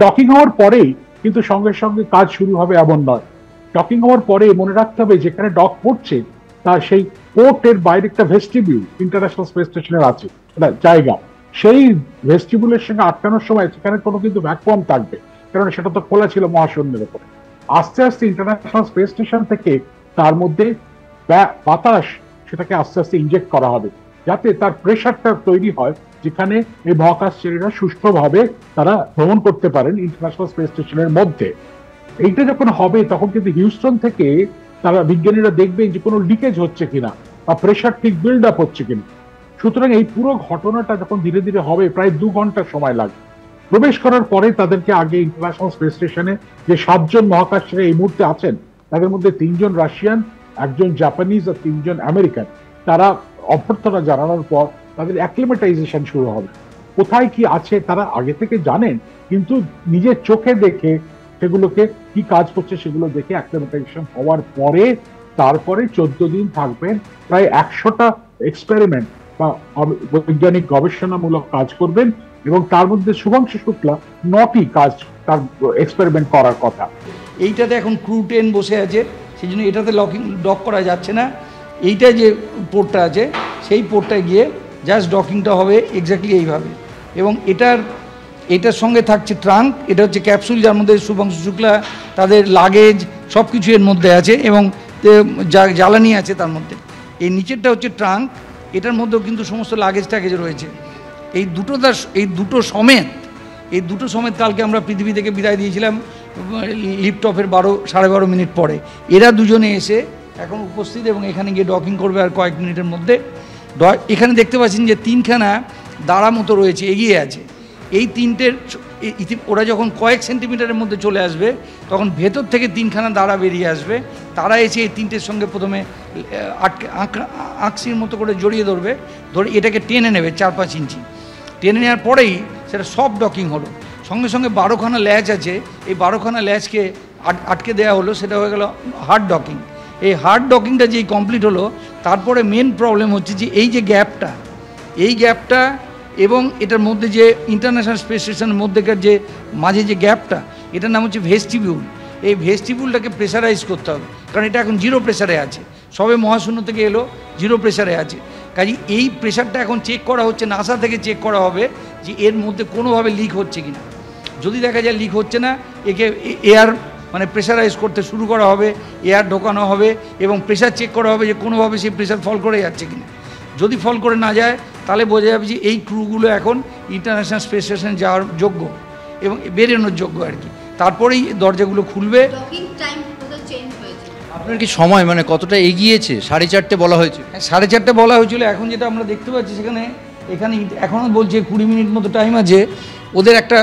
Docking হওয়ার পরেই কিন্তু সঙ্গে সঙ্গে কাজ শুরু হবে এমন নয়। ডকিং হওয়ার পরে মনে রাখতে হবে যেখানে ডক পড়ছে তার সেই পোর্টের বাইরে একটা ভেস্টিবিউল ইন্টারন্যাশনাল স্পেস স্টেশনের আছে জায়গা। সেই ভেস্টিবিউলের সঙ্গে আটকানোর সময় সেখানে কোনো কিন্তু ভ্যাকুয়াম থাকবে, কারণ সেটা তো খোলা ছিল মহাশূন্যের উপরে। আস্তে আস্তে ইন্টারন্যাশনাল স্পেস স্টেশন থেকে তার মধ্যে বাতাস সেটাকে আস্তে আস্তে ইনজেক্ট করা হবে, যাতে তার প্রেশারটা তৈরি হয় যেখানে এই মহাকাশচারীরা সুষ্ঠুভাবে তারা ভ্রমণ করতে পারেন ইন্টারন্যাশনাল স্পেস স্টেশনের মধ্যে। এইটা যখন হবে তখন কিন্তু হিউস্টন থেকে তারা বিজ্ঞানীরা দেখবেন যে কোনো লিকেজ হচ্ছে কিনা বা প্রেশার ঠিক বিল্ড আপ হচ্ছে কিনা। সুতরাং এই পুরো ঘটনাটা যখন ধীরে ধীরে হবে প্রায় 2 ঘন্টা সময় লাগবে। প্রবেশ করার পরে তাদেরকে আগে ইন্টারন্যাশনাল স্পেস স্টেশনে যে 7 জন মহাকাশচারী এই মুহূর্তে আছেন তাদের মধ্যে 3 জন রাশিয়ান, 1 জন জাপানিজ আর 3 জন আমেরিকান, তারা অভ্যর্থনা জানানোর পর তাদের অ্যাক্লিমেটাইজেশন শুরু হবে। কোথায় কি আছে তারা আগে থেকে জানেন, কিন্তু নিজের চোখে দেখে সেগুলোকে কি কাজ করছে সেগুলো দেখে অ্যাক্লিমেটাইজেশন হওয়ার পরে তারপরে 14 দিন থাকবেন, প্রায় 100টা এক্সপেরিমেন্ট বা বৈজ্ঞানিক গবেষণামূলক কাজ করবেন, এবং তার মধ্যে শুভাংশু শুক্লা 9টি কাজ তার এক্সপেরিমেন্ট করার কথা। এইটাতে এখন ক্রু 10 বসে আছে, সেই জন্য এটাতে ডক করা যাচ্ছে না। এইটা যে পোর্টটা আছে সেই পোর্টটায় গিয়ে জাস্ট ডকিংটা হবে এক্স্যাক্টলি এইভাবে। এবং এটার সঙ্গে থাকছে ট্রাঙ্ক, এটা হচ্ছে ক্যাপসুল যার মধ্যে শুভাংশু শুক্লা তাদের লাগেজ সব কিছু এর মধ্যে আছে এবং জ্বালানি আছে তার মধ্যে। এই নিচেরটা হচ্ছে ট্রাঙ্ক, এটার মধ্যেও কিন্তু সমস্ত লাগেজ ট্যাগেজ রয়েছে। এই দুটো সমেত কালকে আমরা পৃথিবী থেকে বিদায় দিয়েছিলাম লিফট অফের 12-12.5 মিনিট পরে। এরা দুজনে এসে এখন উপস্থিত এবং এখানে গিয়ে ডকিং করবে আর কয়েক মিনিটের মধ্যে। এখানে দেখতে পাচ্ছেন যে 3খানা দাঁড়া মতো রয়েছে, এগিয়ে আছে। এই 3টের ওরা যখন কয়েক সেন্টিমিটারের মধ্যে চলে আসবে তখন ভেতর থেকে 3খানা দাঁড়া বেরিয়ে আসবে। তারা এসে এই 3টের সঙ্গে প্রথমে আঁকসির মতো করে জড়িয়ে ধরে এটাকে টেনে নেবে 4-5 ইঞ্চি। টেনে নেওয়ার পরেই সেটা সব ডকিং হলো। সঙ্গে সঙ্গে 12খানা ল্যাচ আছে, এই 12খানা ল্যাচকে আটকে দেওয়া হলো, সেটা হয়ে গেল হার্ড ডকিং। এই হার্ড ডকিংটা যেই কমপ্লিট হলো তারপরে মেন প্রবলেম হচ্ছে যে এই গ্যাপটা এবং এটার মধ্যে যে ইন্টারন্যাশনাল স্পেস স্টেশনের মধ্যেকার যে মাঝে যে গ্যাপটা, এটার নাম হচ্ছে ভেস্টিবিউল। এই ভেস্টিবিউলটাকে প্রেসারাইজ করতে হবে, কারণ এটা এখন 0 প্রেসারে আছে, সবে মহাশূন্য থেকে এলো 0 প্রেসারে আছে। কাজে এই প্রেশারটা এখন চেক করা হচ্ছে, নাসা থেকে চেক করা হবে যে এর মধ্যে কোনোভাবে লিক হচ্ছে কিনা। যদি দেখা যায় লিক হচ্ছে না, একে এয়ার প্রেসারাইজ করতে শুরু করা হবে, এয়ার ঢোকানো হবে এবং প্রেশার চেক করা হবে যে কোনোভাবে সেই প্রেশার ফল করে যাচ্ছে কিনা। যদি ফল করে না যায় তাহলে বোঝা যাবে যে এই ক্রুগুলো এখন ইন্টারন্যাশনাল স্পেস স্টেশন যাওয়ার যোগ্য এবং বেরোনোর যোগ্য আর কি। তারপরেই দরজাগুলো খুলবে। আপনার কি সময় কতটা এগিয়েছে? 4:30 বলা হয়েছে। 4:30 বলা হয়েছিল, এখন যেটা আমরা দেখতে পাচ্ছি এখানে এখনও বলছে 20 মিনিট মতো টাইম আছে। ওদের একটা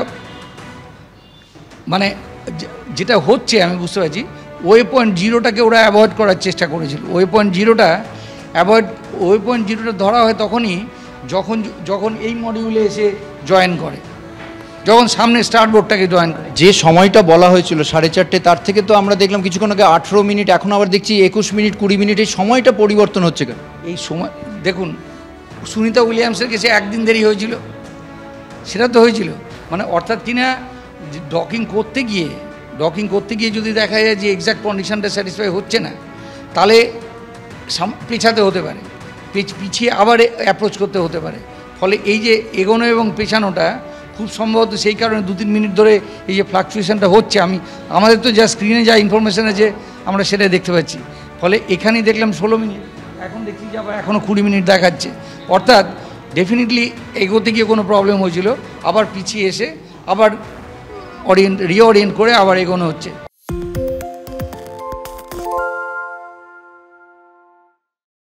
যেটা হচ্ছে আমি বুঝতে পারছি, ওয়ে পয়েন্ট 0টাকে ওরা অ্যাভয়েড করার চেষ্টা করেছিল। ওয়ে পয়েন্ট 0টা ধরা হয় তখনই যখন এই মডিউলে এসে জয়েন করে, যখন সামনে স্টার্ট বোর্ডটাকে জয়েন করে। যে সময়টা বলা হয়েছিল 4:30, তার থেকে তো আমরা দেখলাম কিছুক্ষণ আগে 18 মিনিট, এখন আবার দেখছি 21 মিনিট 20 মিনিট। এই সময়টা পরিবর্তন হচ্ছে কেন? এই সময় দেখুন, সুনিতা উইলিয়ামসের কাছে একদিন দেরি হয়েছিল, সেটা তো হয়েছিল। অর্থাৎ কিনা ডকিং করতে গিয়ে যদি দেখা যায় যে এক্স্যাক্ট কন্ডিশনটা স্যাটিসফাই হচ্ছে না, তাহলে পেছাতে হতে পারে, পিছিয়ে আবার অ্যাপ্রোচ করতে হতে পারে। ফলে এই যে এগোনো এবং পেছানোটা খুব সম্ভবত সেই কারণে 2-3 মিনিট ধরে এই যে ফ্লাকচুয়েশনটা হচ্ছে। আমাদের তো যা স্ক্রিনে যা ইনফরমেশান আছে আমরা সেটাই দেখতে পাচ্ছি। ফলে এখানেই দেখলাম 16 মিনিট, এখন দেখছি যে আবার এখনও 20 মিনিট দেখাচ্ছে। অর্থাৎ ডেফিনেটলি এগোতে গিয়ে কোনো প্রবলেম হয়েছিল, আবার পিছিয়ে এসে আবার রিওরিয়েন্ট করে আবার এগোনো হচ্ছে।